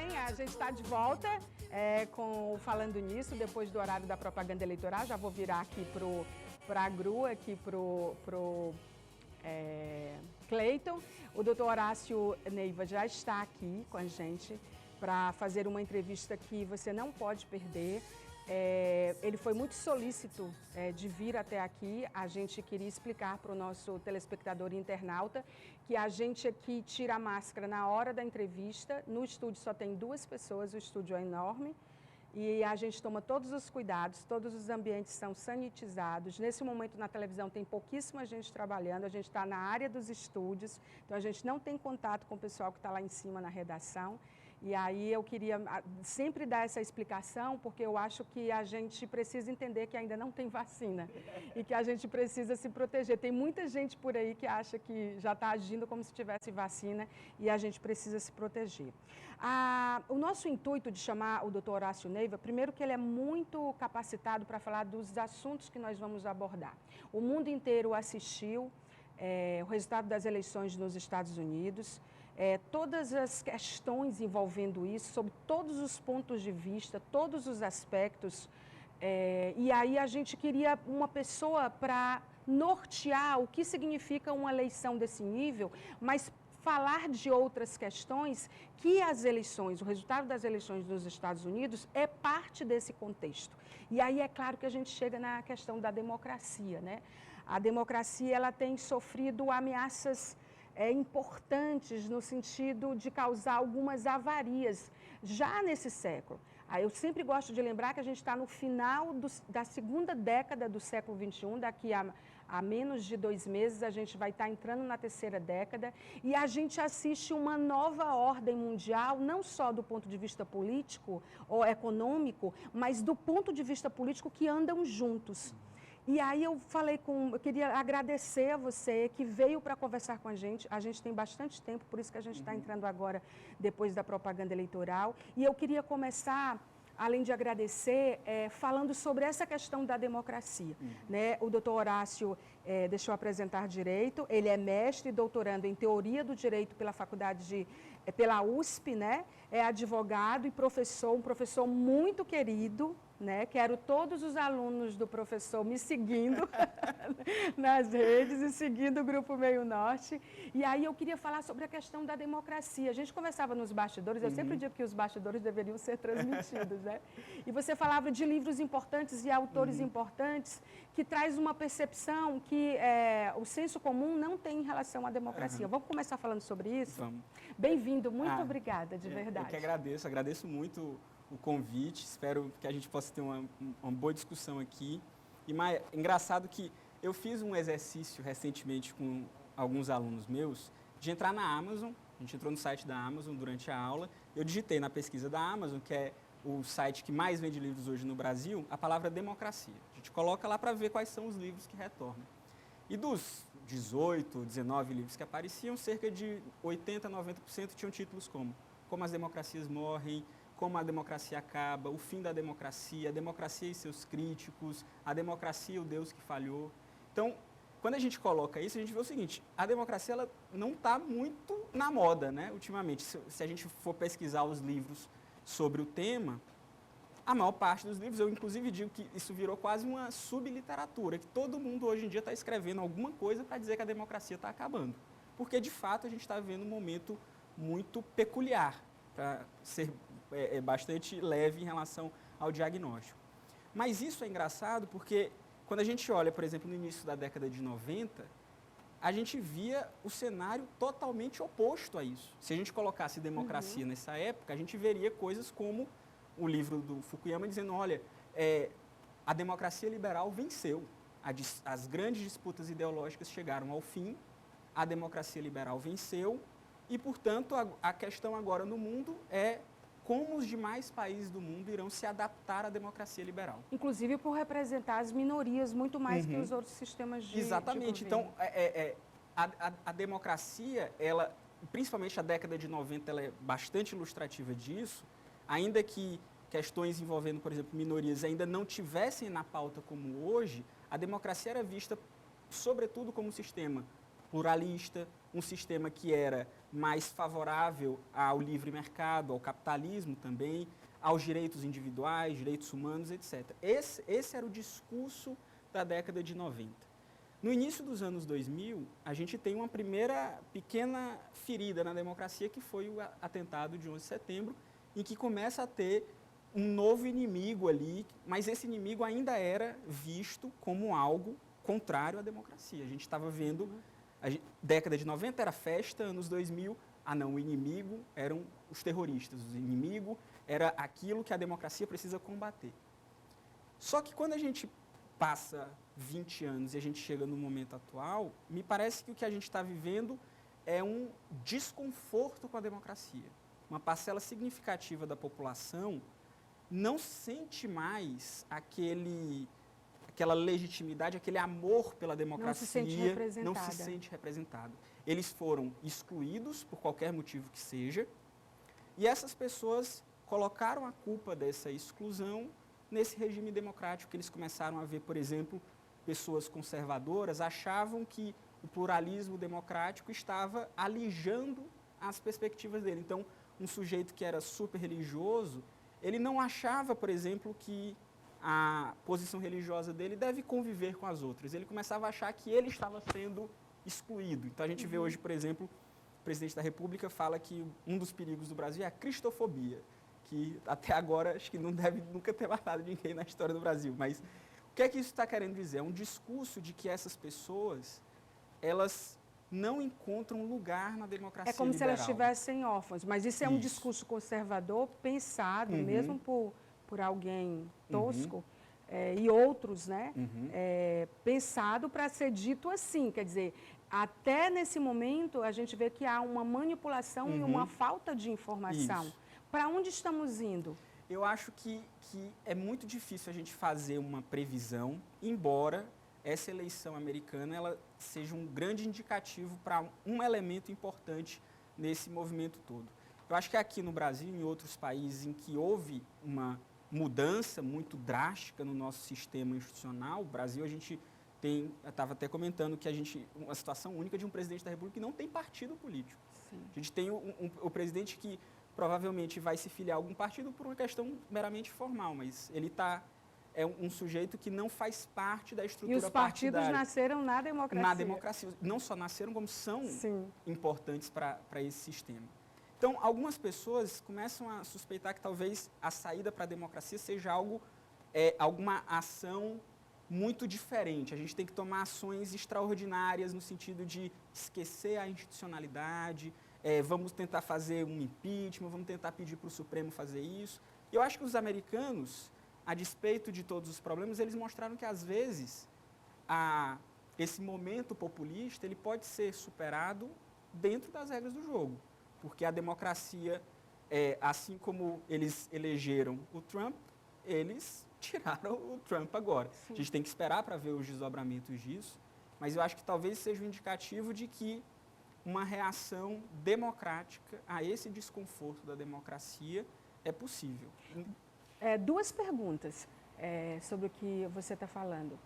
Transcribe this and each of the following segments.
bem, a gente está de volta com o Falando Nisso, depois do horário da propaganda eleitoral. Já vou virar aqui para a grua, aqui para o Cleiton. O doutor Horácio Neiva já está aqui com a gente para fazer uma entrevista que você não pode perder. Ele foi muito solícito de vir até aqui. A gente queria explicar para o nosso telespectador e internauta que a gente aqui tira a máscara na hora da entrevista. No estúdio só tem 2 pessoas, o estúdio é enorme. E a gente toma todos os cuidados, todos os ambientes são sanitizados. Nesse momento na televisão tem pouquíssima gente trabalhando, a gente está na área dos estúdios, então a gente não tem contato com o pessoal que está lá em cima na redação. E aí eu queria sempre dar essa explicação, porque eu acho que a gente precisa entender que ainda não tem vacina e que a gente precisa se proteger. Tem muita gente por aí que acha que já está agindo como se tivesse vacina e a gente precisa se proteger. O nosso intuito de chamar o doutor Horácio Neiva, primeiro que ele é muito capacitado para falar dos assuntos que nós vamos abordar. O mundo inteiro assistiu o resultado das eleições nos Estados Unidos, todas as questões envolvendo isso, sob todos os pontos de vista, todos os aspectos, e aí a gente queria uma pessoa para nortear o que significa uma eleição desse nível, mas falar de outras questões que as eleições, o resultado das eleições dos Estados Unidos é parte desse contexto. E aí é claro que a gente chega na questão da democracia, né? A democracia ela tem sofrido ameaças importantes no sentido de causar algumas avarias já nesse século. Eu sempre gosto de lembrar que a gente está no final da segunda década do século XXI, daqui a menos de 2 meses a gente vai estar entrando na 3ª década e a gente assiste uma nova ordem mundial, não só do ponto de vista político ou econômico, mas do ponto de vista político que andam juntos. E aí eu queria agradecer a você que veio para conversar com a gente tem bastante tempo, por isso que a gente está entrando agora depois da propaganda eleitoral, e eu queria começar, além de agradecer, falando sobre essa questão da democracia. Né? O doutor Horácio, deixa eu apresentar direito, ele é mestre e doutorando em teoria do direito pela USP, né? É advogado e professor, um professor muito querido, né? Quero todos os alunos do professor me seguindo nas redes e seguindo o Grupo Meio Norte. E aí eu queria falar sobre a questão da democracia. A gente conversava nos bastidores, eu sempre digo que os bastidores deveriam ser transmitidos, né? E você falava de livros importantes e autores importantes que traz uma percepção que o senso comum não tem em relação à democracia. Vamos começar falando sobre isso? Vamos. Bem-vindo, muito obrigada, de verdade. Eu que agradeço muito o convite, espero que a gente possa ter uma boa discussão aqui. E engraçado que eu fiz um exercício recentemente com alguns alunos meus de entrar na Amazon, a gente entrou no site da Amazon durante a aula, eu digitei na pesquisa da Amazon, que é o site que mais vende livros hoje no Brasil, a palavra democracia. A gente coloca lá para ver quais são os livros que retornam. E dos 18, 19 livros que apareciam, cerca de 80, 90% tinham títulos como as democracias morrem, como a democracia acaba, o fim da democracia, a democracia e seus críticos, a democracia e o Deus que falhou. Então, quando a gente coloca isso, a gente vê o seguinte, a democracia ela não está muito na moda, né, ultimamente. Se a gente for pesquisar os livros sobre o tema, a maior parte dos livros, eu inclusive digo que isso virou quase uma subliteratura, que todo mundo hoje em dia está escrevendo alguma coisa para dizer que a democracia está acabando. Porque, de fato, a gente está vivendo um momento muito peculiar, para ser bastante leve em relação ao diagnóstico. Mas isso é engraçado porque quando a gente olha, por exemplo, no início da década de 90, a gente via o cenário totalmente oposto a isso. Se a gente colocasse democracia nessa época, a gente veria coisas como o livro do Fukuyama dizendo, olha, a democracia liberal venceu, as grandes disputas ideológicas chegaram ao fim, a democracia liberal venceu, e, portanto, a questão agora no mundo é como os demais países do mundo irão se adaptar à democracia liberal. Inclusive por representar as minorias muito mais que os outros sistemas de Exatamente. De então, a democracia, ela, principalmente a década de 90, ela é bastante ilustrativa disso, ainda que questões envolvendo, por exemplo, minorias ainda não tivessem na pauta como hoje, a democracia era vista, sobretudo, como um sistema pluralista, um sistema que era mais favorável ao livre mercado, ao capitalismo também, aos direitos individuais, direitos humanos, etc. Esse era o discurso da década de 90. No início dos anos 2000, a gente tem uma primeira pequena ferida na democracia, que foi o atentado de 11 de setembro, em que começa a ter um novo inimigo ali, mas esse inimigo ainda era visto como algo contrário à democracia. A gente estava vendo, década de 90 era festa, anos 2000, não, o inimigo eram os terroristas, o inimigo era aquilo que a democracia precisa combater. Só que quando a gente passa 20 anos e a gente chega no momento atual, me parece que o que a gente está vivendo é um desconforto com a democracia. Uma parcela significativa da população não sente mais aquela legitimidade, aquele amor pela democracia. Não se sente representado. Eles foram excluídos por qualquer motivo que seja, e essas pessoas colocaram a culpa dessa exclusão nesse regime democrático, que eles começaram a ver, por exemplo, pessoas conservadoras achavam que o pluralismo democrático estava alijando as perspectivas dele. Então, um sujeito que era super religioso, ele não achava, por exemplo, que a posição religiosa dele deve conviver com as outras. Ele começava a achar que ele estava sendo excluído. Então, a gente vê hoje, por exemplo, o presidente da República fala que um dos perigos do Brasil é a cristofobia, que até agora acho que não deve nunca ter matado ninguém na história do Brasil. Mas o que é que isso está querendo dizer? É um discurso de que essas pessoas, elas não encontram lugar na democracia liberal. É como liberal. Se elas estivessem órfãos, mas isso é um discurso conservador pensado, mesmo por alguém tosco, e outros, né? Pensado para ser dito assim, quer dizer, até nesse momento a gente vê que há uma manipulação e uma falta de informação. Para onde estamos indo? Eu acho que é muito difícil a gente fazer uma previsão, embora essa eleição americana ela seja um grande indicativo para um elemento importante nesse movimento todo. Eu acho que aqui no Brasil e em outros países em que houve uma mudança muito drástica no nosso sistema institucional, o Brasil a gente tem, eu estava até comentando que a gente, uma situação única de um presidente da República que não tem partido político. Sim. A gente tem o presidente que provavelmente vai se filiar a algum partido por uma questão meramente formal, mas ele é um sujeito que não faz parte da estrutura partidária. E os partidos nasceram na democracia. Na democracia. Não só nasceram, como são importantes para esse sistema. Então, algumas pessoas começam a suspeitar que talvez a saída para a democracia seja alguma ação muito diferente. A gente tem que tomar ações extraordinárias no sentido de esquecer a institucionalidade, vamos tentar fazer um impeachment, vamos tentar pedir para o Supremo fazer isso. E eu acho que os americanos, a despeito de todos os problemas, eles mostraram que, às vezes, esse momento populista ele pode ser superado dentro das regras do jogo. Porque a democracia, assim como eles elegeram o Trump, eles tiraram o Trump agora. Sim. A gente tem que esperar para ver os desdobramentos disso, mas eu acho que talvez seja um indicativo de que uma reação democrática a esse desconforto da democracia é possível. Duas perguntas sobre o que você está falando.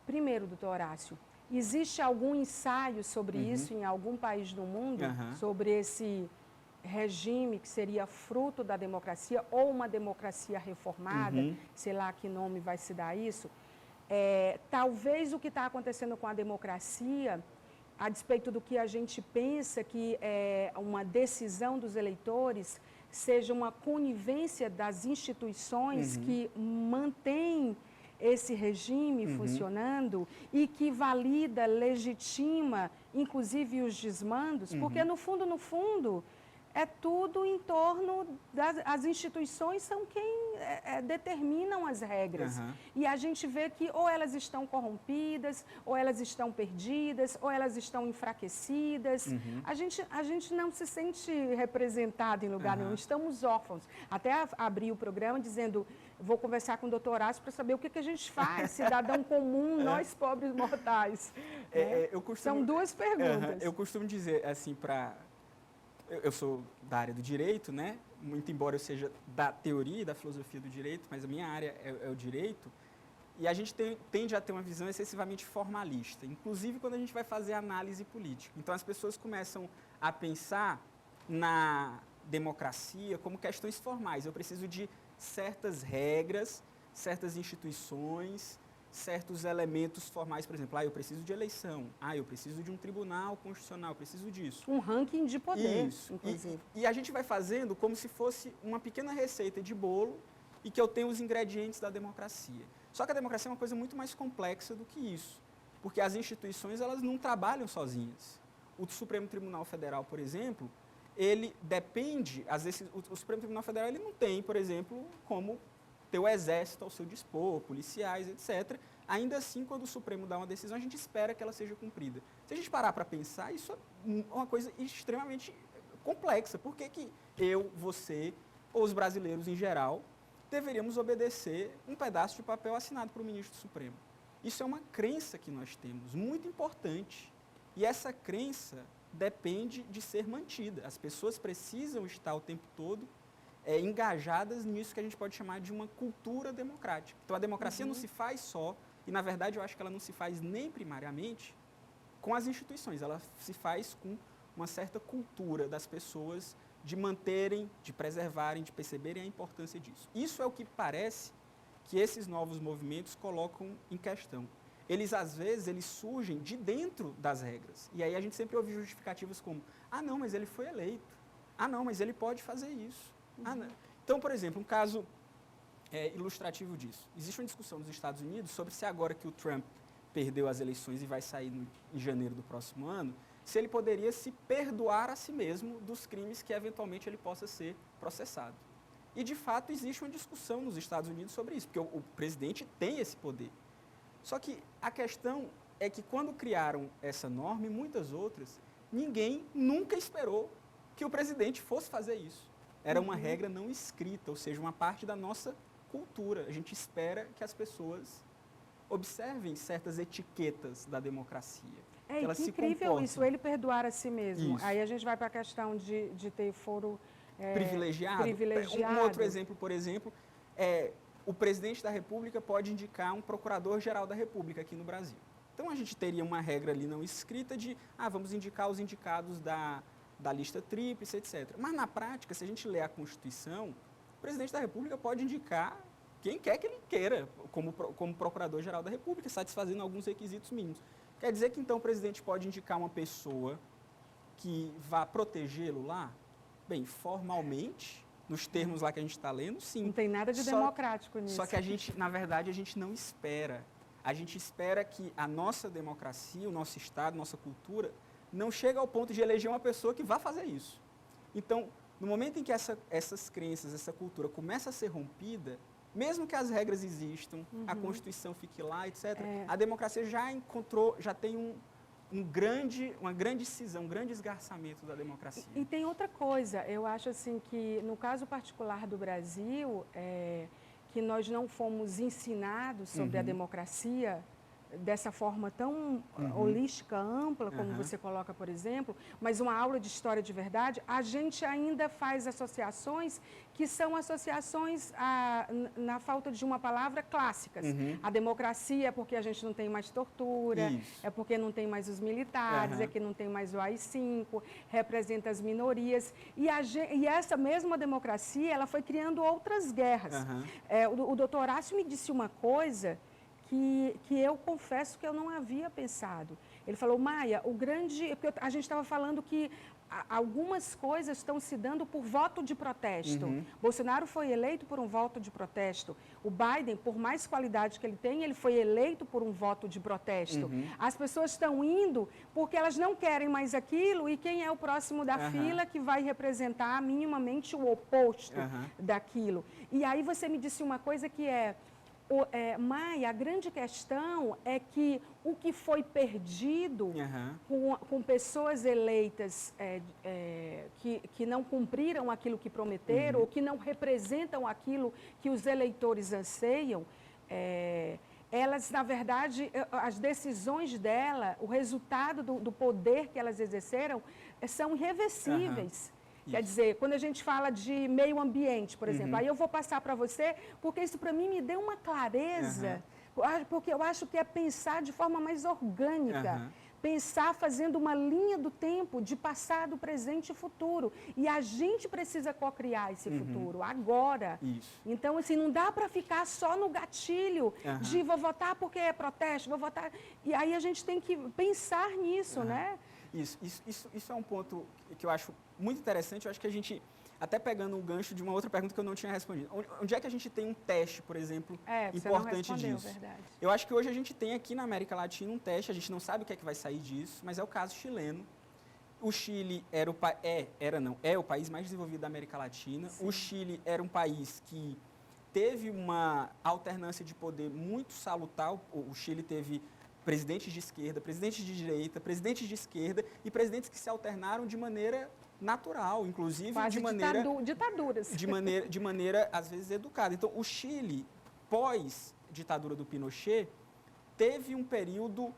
Primeiro, doutor Horácio, existe algum ensaio sobre isso em algum país do mundo, sobre esse regime que seria fruto da democracia ou uma democracia reformada, sei lá que nome vai se dar isso? Talvez o que está acontecendo com a democracia, a despeito do que a gente pensa que é uma decisão dos eleitores, seja uma conivência das instituições que mantêm esse regime funcionando e que valida, legitima, inclusive os desmandos, porque no fundo, é tudo em torno das instituições são quem determinam as regras. E a gente vê que ou elas estão corrompidas, ou elas estão perdidas, ou elas estão enfraquecidas. A gente não se sente representado em lugar nenhum, estamos órfãos. Até abri o programa dizendo, vou conversar com o doutor Horácio para saber o que a gente faz, cidadão comum, nós pobres mortais. São duas perguntas. Eu costumo dizer, assim, eu sou da área do direito, né? Muito embora eu seja da teoria e da filosofia do direito, mas a minha área é o direito, e a gente tende a ter uma visão excessivamente formalista, inclusive quando a gente vai fazer análise política. Então, as pessoas começam a pensar na democracia como questões formais. Eu preciso de certas regras, certas instituições, certos elementos formais, por exemplo, eu preciso de eleição, eu preciso de um tribunal constitucional, eu preciso disso. Um ranking de poder, isso, inclusive. E a gente vai fazendo como se fosse uma pequena receita de bolo e que eu tenho os ingredientes da democracia. Só que a democracia é uma coisa muito mais complexa do que isso, porque as instituições elas não trabalham sozinhas. O Supremo Tribunal Federal, por exemplo, ele depende, às vezes, o Supremo Tribunal Federal ele não tem, por exemplo, como ter o exército ao seu dispor, policiais, etc. Ainda assim, quando o Supremo dá uma decisão, a gente espera que ela seja cumprida. Se a gente parar para pensar, isso é uma coisa extremamente complexa. Por que que eu, você, ou os brasileiros em geral, deveríamos obedecer um pedaço de papel assinado por um ministro do Supremo? Isso é uma crença que nós temos, muito importante. E essa crença depende de ser mantida. As pessoas precisam estar o tempo todo engajadas nisso que a gente pode chamar de uma cultura democrática. Então, a democracia não se faz só, e, na verdade, eu acho que ela não se faz nem primariamente com as instituições, ela se faz com uma certa cultura das pessoas de manterem, de preservarem, de perceberem a importância disso. Isso é o que parece que esses novos movimentos colocam em questão. Eles, às vezes, eles surgem de dentro das regras. E aí a gente sempre ouve justificativas como, não, mas ele foi eleito. Não, mas ele pode fazer isso. Então, por exemplo, um caso ilustrativo disso. Existe uma discussão nos Estados Unidos sobre se agora que o Trump perdeu as eleições e vai sair em janeiro do próximo ano, se ele poderia se perdoar a si mesmo dos crimes que eventualmente ele possa ser processado. E, de fato, existe uma discussão nos Estados Unidos sobre isso, porque o presidente tem esse poder. Só que a questão é que quando criaram essa norma e muitas outras, ninguém nunca esperou que o presidente fosse fazer isso. Era uma regra não escrita, ou seja, uma parte da nossa cultura. A gente espera que as pessoas observem certas etiquetas da democracia. Que elas incrível isso, ele perdoar a si mesmo. Isso. Aí a gente vai para a questão de ter foro privilegiado. Um outro exemplo, por exemplo, o presidente da República pode indicar um procurador-geral da República aqui no Brasil. Então, a gente teria uma regra ali não escrita de, vamos indicar os indicados da lista tríplice, etc. Mas, na prática, se a gente ler a Constituição, o presidente da República pode indicar quem quer que ele queira como procurador-geral da República, satisfazendo alguns requisitos mínimos. Quer dizer que, então, o presidente pode indicar uma pessoa que vá protegê-lo lá? Bem, formalmente, nos termos lá que a gente está lendo, sim. Não tem nada de democrático nisso. Só que a gente, na verdade, a gente não espera. A gente espera que a nossa democracia, o nosso Estado, nossa cultura, não chegue ao ponto de eleger uma pessoa que vá fazer isso. Então, no momento em que essas crenças, essa cultura começa a ser rompida, mesmo que as regras existam, a Constituição fique lá, etc., a democracia já tem uma grande cisão, um grande esgarçamento da democracia. E tem outra coisa, eu acho assim que, no caso particular do Brasil, que nós não fomos ensinados sobre a democracia dessa forma tão holística, ampla, como você coloca, por exemplo, mas uma aula de história de verdade, a gente ainda faz associações que são associações, na falta de uma palavra, clássicas. A democracia é porque a gente não tem mais tortura, é porque não tem mais os militares, é que não tem mais o AI-5, representa as minorias. E essa mesma democracia, ela foi criando outras guerras. O doutor Horácio me disse uma coisa que eu confesso que eu não havia pensado. Ele falou, Maia, porque a gente estava falando que algumas coisas estão se dando por voto de protesto. Bolsonaro foi eleito por um voto de protesto. O Biden, por mais qualidade que ele tem, ele foi eleito por um voto de protesto. As pessoas estão indo porque elas não querem mais aquilo e quem é o próximo da fila que vai representar minimamente o oposto daquilo. E aí você me disse uma coisa que Maia, a grande questão é que o que foi perdido com pessoas eleitas que não cumpriram aquilo que prometeram ou que não representam aquilo que os eleitores anseiam, elas, na verdade, as decisões dela, o resultado do poder que elas exerceram são irreversíveis. Quer dizer, quando a gente fala de meio ambiente, por exemplo, aí eu vou passar para você, porque isso para mim me deu uma clareza, porque eu acho que é pensar de forma mais orgânica. pensar fazendo uma linha do tempo de passado, presente e futuro. E a gente precisa co-criar esse futuro, agora. Isso. Então, assim, não dá para ficar só no gatilho de vou votar porque é protesto, vou votar... E aí a gente tem que pensar nisso, né? Isso é um ponto que eu acho muito interessante. Eu acho que a gente, até pegando o gancho de uma outra pergunta que eu não tinha respondido. Onde é que a gente tem um teste, por exemplo, importante disso? Verdade. Eu acho que hoje a gente tem aqui na América Latina um teste, a gente não sabe o que é que vai sair disso, mas é o caso chileno. O Chile é o país mais desenvolvido da América Latina. Sim. O Chile era um país que teve uma alternância de poder muito salutar. O Chile teve presidentes de esquerda, presidentes de direita, presidentes de esquerda e presidentes que se alternaram de maneira natural, inclusive quase de maneira ditaduras. De maneira às vezes educada. Então, o Chile, pós ditadura do Pinochet, teve um período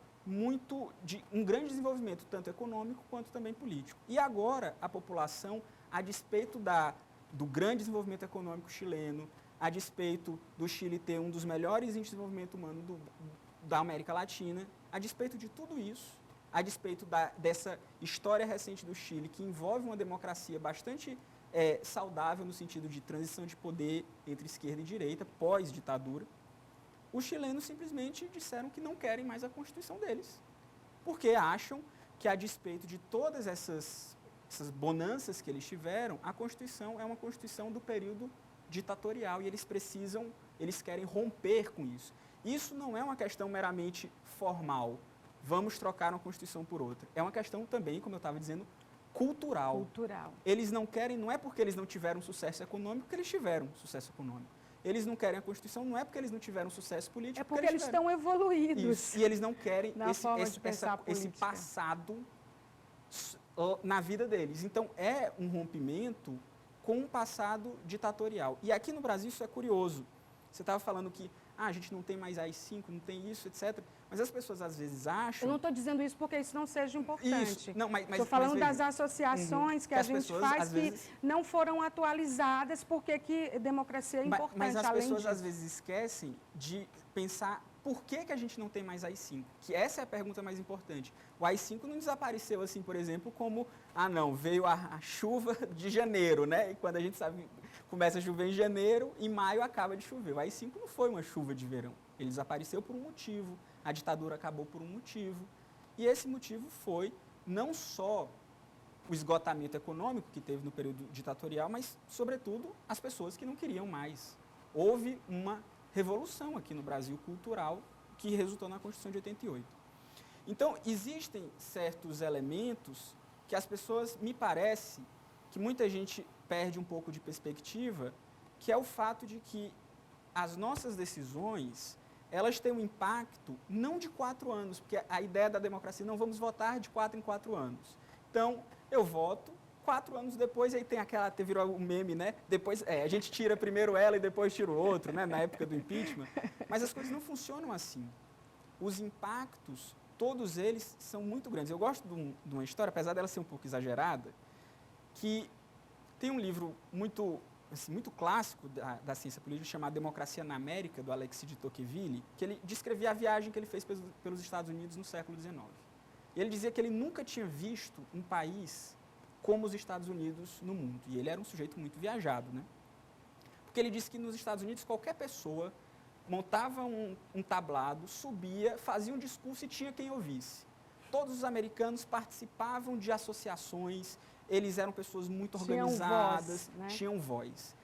de um grande desenvolvimento, tanto econômico quanto também político. E agora a população, a despeito do grande desenvolvimento econômico chileno, a despeito do Chile ter um dos melhores índices de desenvolvimento humano da América Latina, a despeito de tudo isso, a despeito dessa história recente do Chile, que envolve uma democracia bastante saudável no sentido de transição de poder entre esquerda e direita, pós-ditadura, os chilenos simplesmente disseram que não querem mais a Constituição deles, porque acham que, a despeito de todas essas bonanças que eles tiveram, a Constituição é uma Constituição do período ditatorial e eles querem romper com isso. Isso não é uma questão meramente formal, vamos trocar uma Constituição por outra. É uma questão também, como eu estava dizendo, cultural. Eles não querem, não é porque eles não tiveram sucesso econômico que eles tiveram sucesso econômico. Eles não querem a Constituição, não é porque eles não tiveram sucesso político. É porque eles estão evoluídos. Isso. E eles não querem esse passado na vida deles. Então, é um rompimento com um passado ditatorial. E aqui no Brasil isso é curioso. Você estava falando que a gente não tem mais AI-5, não tem isso, etc. Mas as pessoas às vezes acham... Eu não estou dizendo isso porque isso não seja importante. Estou falando das associações que a gente faz que não foram atualizadas porque que democracia é importante. Mas as pessoas às vezes esquecem de pensar por que a gente não tem mais AI-5. Que essa é a pergunta mais importante. O AI-5 não desapareceu assim, por exemplo, como, veio a chuva de janeiro, né? E quando a gente sabe... Começa a chover em janeiro, em maio acaba de chover. O AI-5 não foi uma chuva de verão. Ele desapareceu por um motivo, a ditadura acabou por um motivo. E esse motivo foi não só o esgotamento econômico que teve no período ditatorial, mas, sobretudo, as pessoas que não queriam mais. Houve uma revolução aqui no Brasil cultural que resultou na Constituição de 88. Então, existem certos elementos que as pessoas, me parece, que muita gente perde um pouco de perspectiva, que é o fato de que as nossas decisões, elas têm um impacto não de 4 anos, porque a ideia da democracia, não vamos votar de 4 em 4 anos. Então, eu voto, 4 anos depois, aí virou o meme, né? Depois, a gente tira primeiro ela e depois tira o outro, né? Na época do impeachment. Mas as coisas não funcionam assim. Os impactos, todos eles são muito grandes. Eu gosto de uma história, apesar dela ser um pouco exagerada, que tem um livro muito clássico da ciência política chamado Democracia na América, do Alexis de Tocqueville, que ele descrevia a viagem que ele fez pelos Estados Unidos no século XIX. E ele dizia que ele nunca tinha visto um país como os Estados Unidos no mundo. E ele era um sujeito muito viajado, né? Porque ele disse que nos Estados Unidos qualquer pessoa montava um tablado, subia, fazia um discurso e tinha quem ouvisse. Todos os americanos participavam de associações, eles eram pessoas muito organizadas, tinham voz.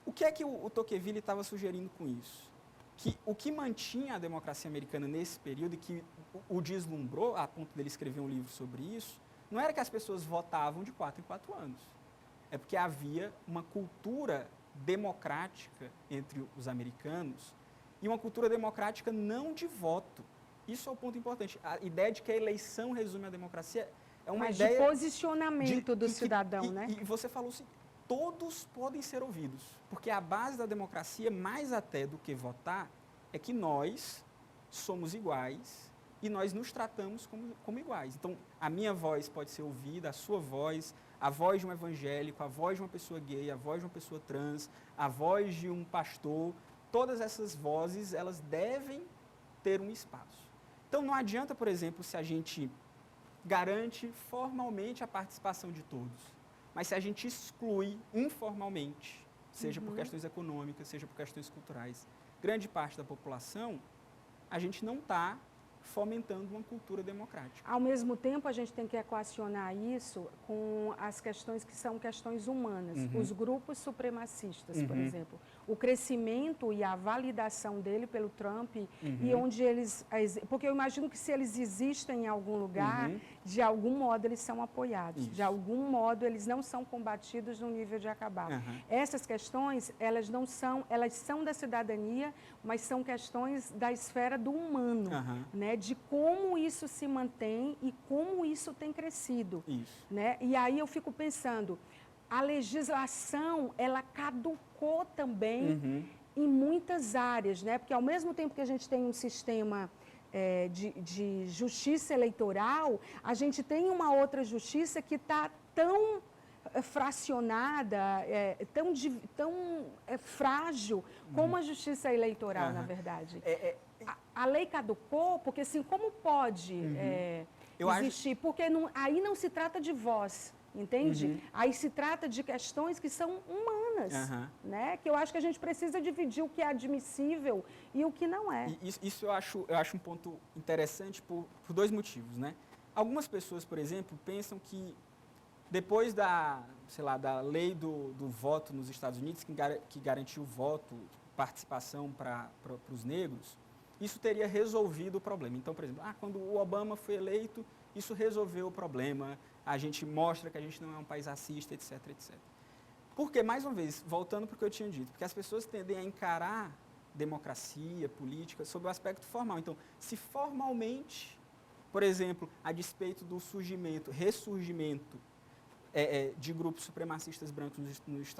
O que é que o Tocqueville estava sugerindo com isso? Que o que mantinha a democracia americana nesse período e que o deslumbrou, a ponto dele escrever um livro sobre isso, não era que as pessoas votavam de 4 em 4 anos. É porque havia uma cultura democrática entre os americanos e uma cultura democrática não de voto. Isso é o ponto importante. A ideia de que a eleição resume a democracia é uma ideia... de posicionamento do cidadão, né? E você falou assim, todos podem ser ouvidos, porque a base da democracia, mais até do que votar, é que nós somos iguais e nós nos tratamos como iguais. Então, a minha voz pode ser ouvida, a sua voz, a voz de um evangélico, a voz de uma pessoa gay, a voz de uma pessoa trans, a voz de um pastor, todas essas vozes, elas devem ter um espaço. Então, não adianta, por exemplo, se a gente garante formalmente a participação de todos. Mas se a gente exclui informalmente, seja por questões econômicas, seja por questões culturais, grande parte da população, a gente não está fomentando uma cultura democrática. Ao mesmo tempo, a gente tem que equacionar isso com as questões que são questões humanas. Os grupos supremacistas, por exemplo. O crescimento e a validação dele pelo Trump e onde eles... Porque eu imagino que se eles existem em algum lugar, de algum modo eles são apoiados. Isso. De algum modo eles não são combatidos no nível de acabar. Essas questões, elas são da cidadania, mas são questões da esfera do humano, né? De como isso se mantém e como isso tem crescido. Isso. Né? E aí eu fico pensando, a legislação, ela caducou também em muitas áreas, né? Porque ao mesmo tempo que a gente tem um sistema de justiça eleitoral, a gente tem uma outra justiça que está tão fracionada, tão frágil como a justiça eleitoral, na verdade. A lei caducou, porque assim, como pode existir? Porque aí não se trata de voz, entende? Aí se trata de questões que são humanas, né? Que eu acho que a gente precisa dividir o que é admissível e o que não é. Isso eu acho um ponto interessante por dois motivos, né? Algumas pessoas, por exemplo, pensam que depois da lei do voto nos Estados Unidos, que garantiu voto, participação para os negros, isso teria resolvido o problema. Então, por exemplo, quando o Obama foi eleito, isso resolveu o problema, a gente mostra que a gente não é um país racista, etc, etc. Porque, mais uma vez, voltando para o que eu tinha dito, porque as pessoas tendem a encarar democracia, política, sob o aspecto formal. Então, se formalmente, por exemplo, a despeito do ressurgimento de grupos supremacistas brancos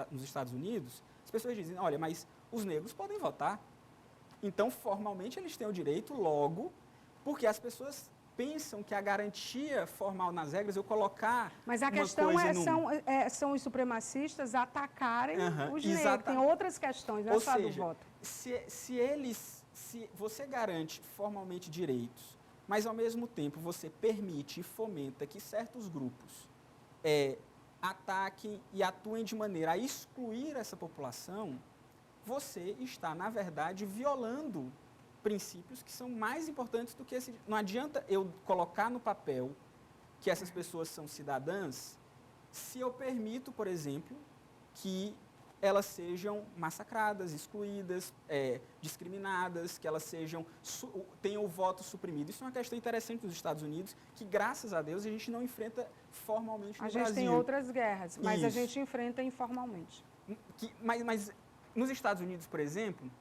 nos Estados Unidos, as pessoas dizem, olha, mas os negros podem votar. Então, formalmente, eles têm o direito, logo, porque as pessoas pensam que a garantia formal nas regras, eu colocar mas a questão são os supremacistas atacarem os negros. Tem outras questões, não é só do voto. Se você garante formalmente direitos, mas, ao mesmo tempo, você permite e fomenta que certos grupos ataquem e atuem de maneira a excluir essa população, você está, na verdade, violando princípios que são mais importantes do que esse. Não adianta eu colocar no papel que essas pessoas são cidadãs se eu permito, por exemplo, que elas sejam massacradas, excluídas, discriminadas, que elas tenham o voto suprimido. Isso é uma questão interessante nos Estados Unidos, que, graças a Deus, a gente não enfrenta formalmente no Brasil. A gente tem outras guerras, mas a gente enfrenta informalmente. Mas nos Estados Unidos, por exemplo,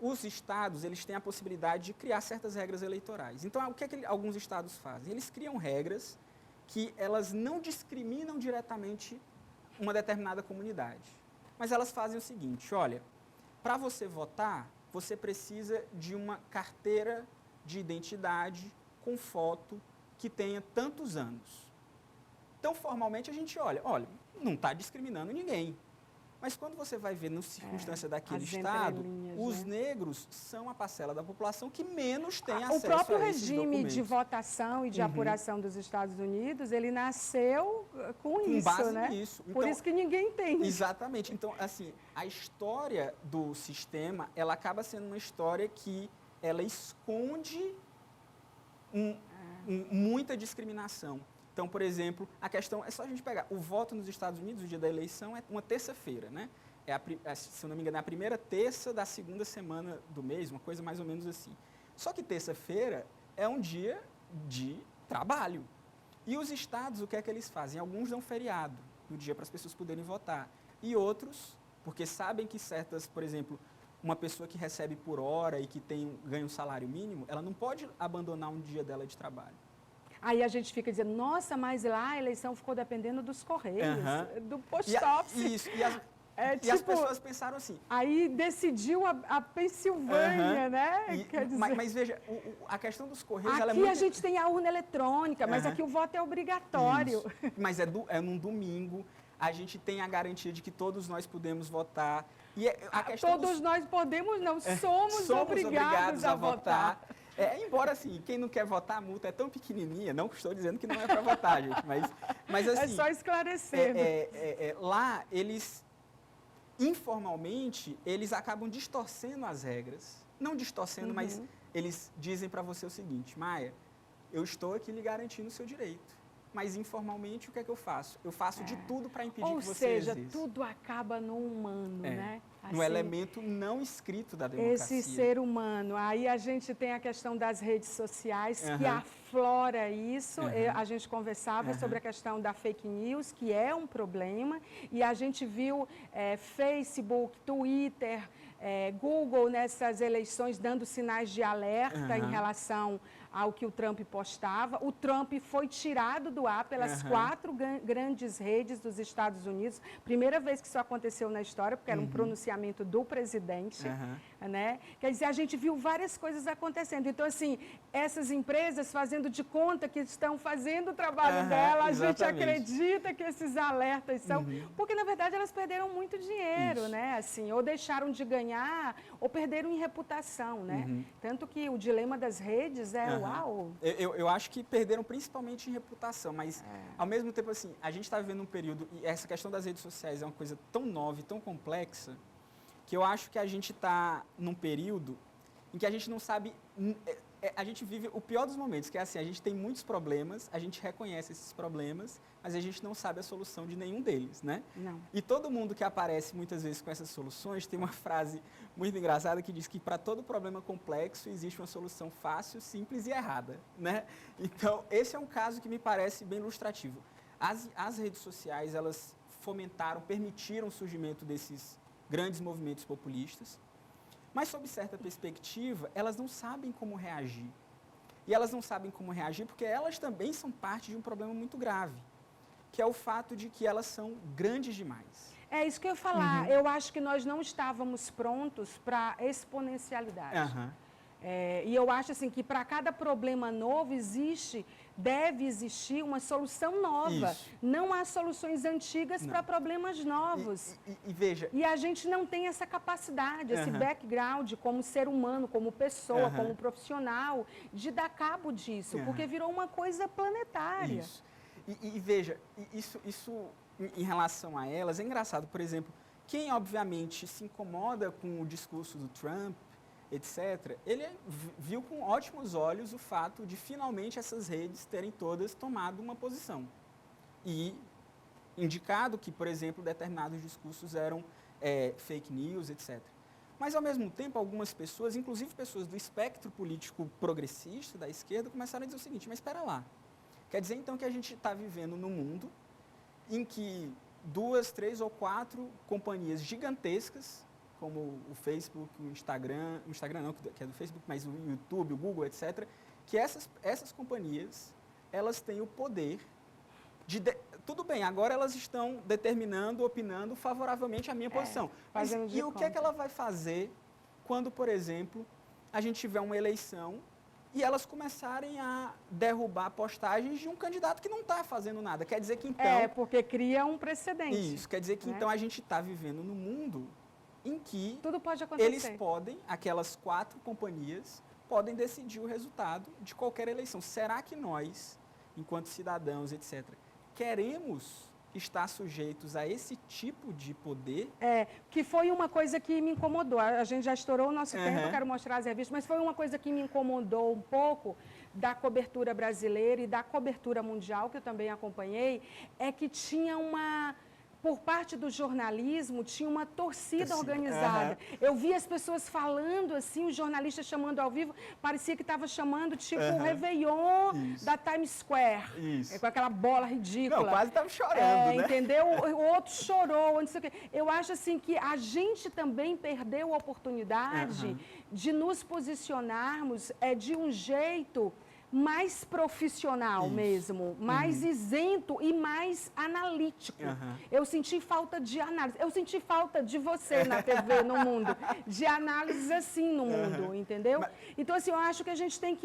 os estados eles têm a possibilidade de criar certas regras eleitorais. Então, o que é que alguns estados fazem? Eles criam regras que elas não discriminam diretamente uma determinada comunidade. Mas elas fazem o seguinte, olha, para você votar, você precisa de uma carteira de identidade com foto que tenha tantos anos. Então, formalmente, a gente olha, não está discriminando ninguém. Mas quando você vai ver, na circunstância daquele estado, os negros são a parcela da população que menos tem acesso a esses documentos. O próprio regime de votação e de apuração dos Estados Unidos, ele nasceu com isso, base né? nisso. Por isso que ninguém tem. Exatamente. Então, assim, a história do sistema, ela acaba sendo uma história que ela esconde muita discriminação. Então, por exemplo, a questão, é só a gente pegar, o voto nos Estados Unidos, o dia da eleição, é uma terça-feira, né? Se eu não me engano, é a primeira terça da segunda semana do mês, uma coisa mais ou menos assim. Só que terça-feira é um dia de trabalho. E os estados, o que é que eles fazem? Alguns dão feriado no dia para as pessoas poderem votar. E outros, porque sabem que certas, por exemplo, uma pessoa que recebe por hora e que ganha um salário mínimo, ela não pode abandonar um dia dela de trabalho. Aí a gente fica dizendo, nossa, mas lá a eleição ficou dependendo dos Correios, do post office. Isso, e as pessoas pensaram assim. Aí decidiu a Pensilvânia, né? Quer dizer... mas veja, a questão dos Correios... Aqui a gente tem a urna eletrônica, mas aqui o voto é obrigatório. Isso. Mas é num domingo, a gente tem a garantia de que todos nós podemos votar. E todos nós podemos, não, somos obrigados a votar. Embora, assim, quem não quer votar, a multa é tão pequenininha, não estou dizendo que não é para votar, gente, mas assim... É só esclarecer. Lá, eles, informalmente, eles acabam distorcendo as regras. Não distorcendo, mas eles dizem para você o seguinte: Maia, eu estou aqui lhe garantindo o seu direito. Mas informalmente, o que é que eu faço? Eu faço de tudo para impedir que você exerça. Ou seja, tudo acaba no humano, né? No elemento não escrito da democracia. Esse ser humano. Aí a gente tem a questão das redes sociais, que aflora isso. A gente conversava sobre a questão da fake news, que é um problema, e a gente viu Facebook, Twitter, Google nessas eleições dando sinais de alerta em relação ao que o Trump postava. O Trump foi tirado do ar pelas 4 grandes redes dos Estados Unidos. Primeira vez que isso aconteceu na história, porque era um pronunciamento do presidente. Né? Quer dizer, a gente viu várias coisas acontecendo. Então, assim, essas empresas fazendo de conta que estão fazendo o trabalho dela, a gente acredita que esses alertas são... Porque, na verdade, elas perderam muito dinheiro, né? Assim, ou deixaram de ganhar, ou perderam em reputação, né? Tanto que o dilema das redes uau! Eu acho que perderam principalmente em reputação, mas, ao mesmo tempo, assim, a gente está vivendo um período, e essa questão das redes sociais é uma coisa tão nova e tão complexa, que eu acho que a gente está num período em que a gente não sabe... A gente vive o pior dos momentos, que é assim, a gente tem muitos problemas, a gente reconhece esses problemas, mas a gente não sabe a solução de nenhum deles, né? Não. E todo mundo que aparece muitas vezes com essas soluções tem uma frase muito engraçada que diz que para todo problema complexo existe uma solução fácil, simples e errada, né? Então, esse é um caso que me parece bem ilustrativo. As redes sociais, elas fomentaram, permitiram o surgimento desses grandes movimentos populistas, mas, sob certa perspectiva, elas não sabem como reagir. E elas não sabem como reagir porque elas também são parte de um problema muito grave, que é o fato de que elas são grandes demais. É isso que eu ia falar. Eu acho que nós não estávamos prontos para exponencialidade. E eu acho assim que para cada problema novo deve existir uma solução nova. Isso. Não há soluções antigas para problemas novos. E veja... E a gente não tem essa capacidade, esse background como ser humano, como pessoa, como profissional, de dar cabo disso, porque virou uma coisa planetária. Isso. E veja, isso em relação a elas é engraçado. Por exemplo, quem obviamente se incomoda com o discurso do Trump, etc., ele viu com ótimos olhos o fato de finalmente essas redes terem todas tomado uma posição e indicado que, por exemplo, determinados discursos eram fake news, etc. Mas, ao mesmo tempo, algumas pessoas, inclusive pessoas do espectro político progressista, da esquerda, começaram a dizer o seguinte: mas espera lá, quer dizer então que a gente está vivendo num mundo em que 2, 3 ou 4 companhias gigantescas, como o Facebook, o Instagram não, que é do Facebook, mas o YouTube, o Google, etc., que essas companhias, elas têm o poder de... Tudo bem, agora elas estão determinando, opinando favoravelmente a minha posição. Mas e o que é que ela vai fazer quando, por exemplo, a gente tiver uma eleição e elas começarem a derrubar postagens de um candidato que não está fazendo nada? Quer dizer que então... porque cria um precedente. Isso, quer dizer que então a gente está vivendo num mundo em que tudo pode acontecer. Eles podem, aquelas 4 companhias, podem decidir o resultado de qualquer eleição. Será que nós, enquanto cidadãos, etc., queremos estar sujeitos a esse tipo de poder? Que foi uma coisa que me incomodou. A gente já estourou o nosso tempo, eu quero mostrar as revistas, mas foi uma coisa que me incomodou um pouco da cobertura brasileira e da cobertura mundial, que eu também acompanhei, é que tinha por parte do jornalismo, tinha uma torcida organizada. Eu vi as pessoas falando assim, os jornalistas chamando ao vivo, parecia que estava chamando tipo o Réveillon da Times Square, com aquela bola ridícula. Não, quase estava chorando, né? Entendeu? O outro chorou, não sei o quê. Eu acho assim que a gente também perdeu a oportunidade de nos posicionarmos de um jeito mais profissional mesmo, mais isento e mais analítico. Eu senti falta de análise. Eu senti falta de você na TV, no mundo, de análise assim no mundo, entendeu? Então, assim, eu acho que a gente tem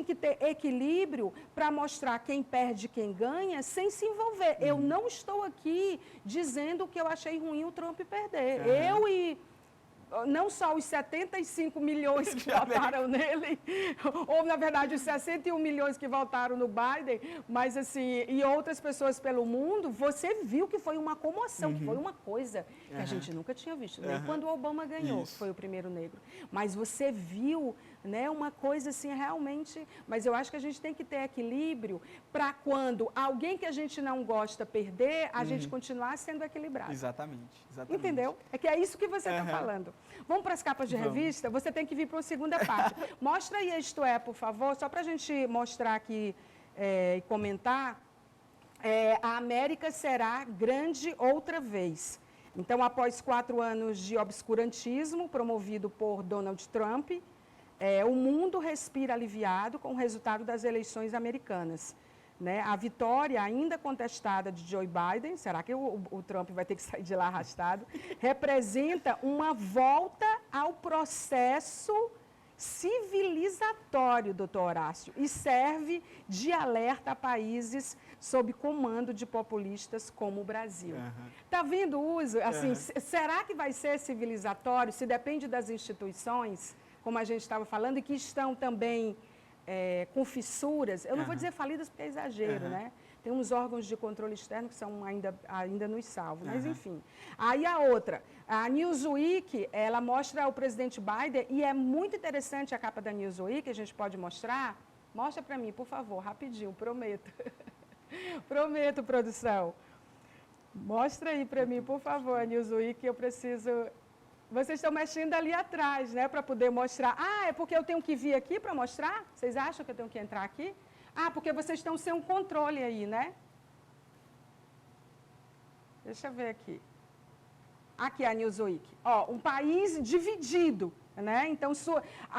que ter equilíbrio para mostrar quem perde e quem ganha sem se envolver. Eu não estou aqui dizendo que eu achei ruim o Trump perder. Eu e não só os 75 milhões que votaram nele, ou, na verdade, os 61 milhões que votaram no Biden, mas, assim, e outras pessoas pelo mundo, você viu que foi uma comoção, que foi uma coisa que a gente nunca tinha visto. Nem quando o Obama ganhou, que foi o primeiro negro. Mas você viu, né, uma coisa, assim, realmente... Mas eu acho que a gente tem que ter equilíbrio para quando alguém que a gente não gosta perder, a gente continuar sendo equilibrado. Exatamente. Entendeu? É que é isso que você está falando. Vamos para as capas de revista? Você tem que vir para a segunda parte. Mostra aí a Isto É, por favor, só para a gente mostrar aqui e comentar. A América será grande outra vez. Então, após 4 anos de obscurantismo promovido por Donald Trump, o mundo respira aliviado com o resultado das eleições americanas. Né? A vitória ainda contestada de Joe Biden, será que o Trump vai ter que sair de lá arrastado, representa uma volta ao processo civilizatório, doutor Horácio, e serve de alerta a países sob comando de populistas como o Brasil. Tá vendo o uso? Assim, será que vai ser civilizatório? Se depende das instituições, como a gente estava falando, e que estão também... com fissuras, eu não vou dizer falidas porque é exagero, né? Tem uns órgãos de controle externo que são ainda nos salvos, mas enfim. Aí a outra, a Newsweek, ela mostra o presidente Biden e é muito interessante a capa da Newsweek, a gente pode mostrar? Mostra para mim, por favor, rapidinho, prometo. Prometo, produção. Mostra aí para mim, por favor, a Newsweek, eu preciso... Vocês estão mexendo ali atrás, né, para poder mostrar. Ah, é porque eu tenho que vir aqui para mostrar? Vocês acham que eu tenho que entrar aqui? Ah, porque vocês estão sem um controle aí, né? Deixa eu ver aqui. Aqui é a Newsweek. Ó, um país dividido, né? Então,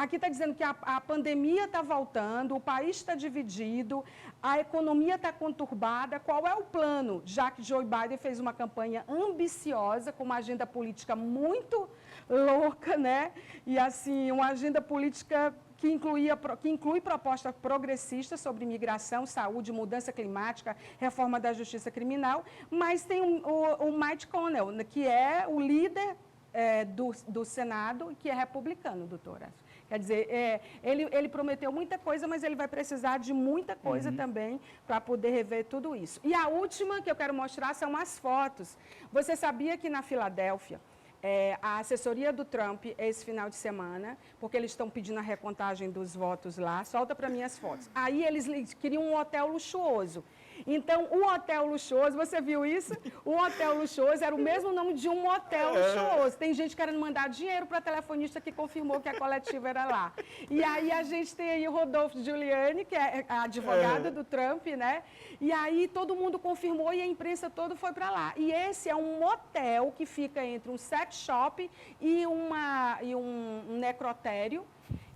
aqui está dizendo que a pandemia está voltando, o país está dividido, a economia está conturbada. Qual é o plano? Já que Joe Biden fez uma campanha ambiciosa, com uma agenda política muito louca, né? E, assim, uma agenda política que inclui propostas progressistas sobre imigração, saúde, mudança climática, reforma da justiça criminal, mas tem o Mike Connell, que é o líder do Senado, que é republicano, doutora. Quer dizer, ele prometeu muita coisa, mas ele vai precisar de muita coisa também para poder rever tudo isso. E a última que eu quero mostrar são as fotos. Você sabia que na Filadélfia, a assessoria do Trump, esse final de semana, porque eles estão pedindo a recontagem dos votos lá, solta para mim as fotos. Aí eles queriam um hotel luxuoso. Então, o hotel luxuoso, você viu isso? O hotel luxuoso era o mesmo nome de um motel luxuoso. Tem gente querendo mandar dinheiro para a telefonista que confirmou que a coletiva era lá. E aí a gente tem aí o Rodolfo Giuliani, que é advogado do Trump, né? E aí todo mundo confirmou e a imprensa toda foi para lá. E esse é um motel que fica entre um sex shop e um necrotério.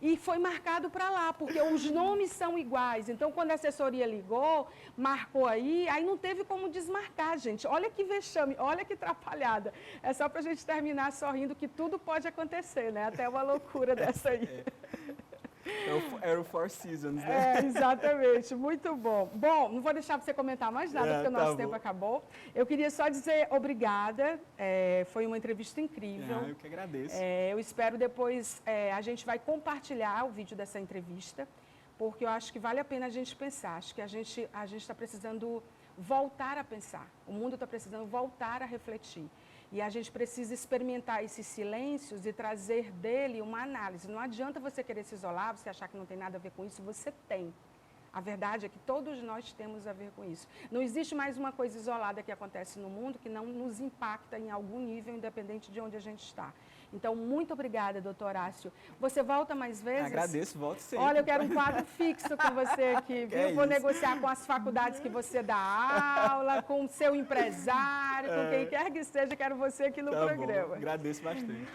E foi marcado para lá, porque os nomes são iguais. Então, quando a assessoria ligou, marcou aí não teve como desmarcar, gente. Olha que vexame, olha que atrapalhada. É só para a gente terminar sorrindo que tudo pode acontecer, né? Até uma loucura dessa aí. Era o Four Seasons, né? Exatamente, muito bom. Bom, não vou deixar você comentar mais nada, porque o nosso tempo acabou. Eu queria só dizer obrigada, foi uma entrevista incrível. Eu que agradeço. Eu espero depois, a gente vai compartilhar o vídeo dessa entrevista, porque eu acho que vale a pena a gente pensar. Acho que a gente está precisando voltar a pensar. O mundo está precisando voltar a refletir. E a gente precisa experimentar esses silêncios e trazer dele uma análise. Não adianta você querer se isolar, você achar que não tem nada a ver com isso, você tem. A verdade é que todos nós temos a ver com isso. Não existe mais uma coisa isolada que acontece no mundo que não nos impacta em algum nível, independente de onde a gente está. Então, muito obrigada, doutor Horácio. Você volta mais vezes? Agradeço, volto sempre. Olha, eu quero um quadro fixo com você aqui, viu? Vou negociar com as faculdades que você dá aula, com o seu empresário, com quem quer que seja, quero você aqui no programa. Bom, agradeço bastante.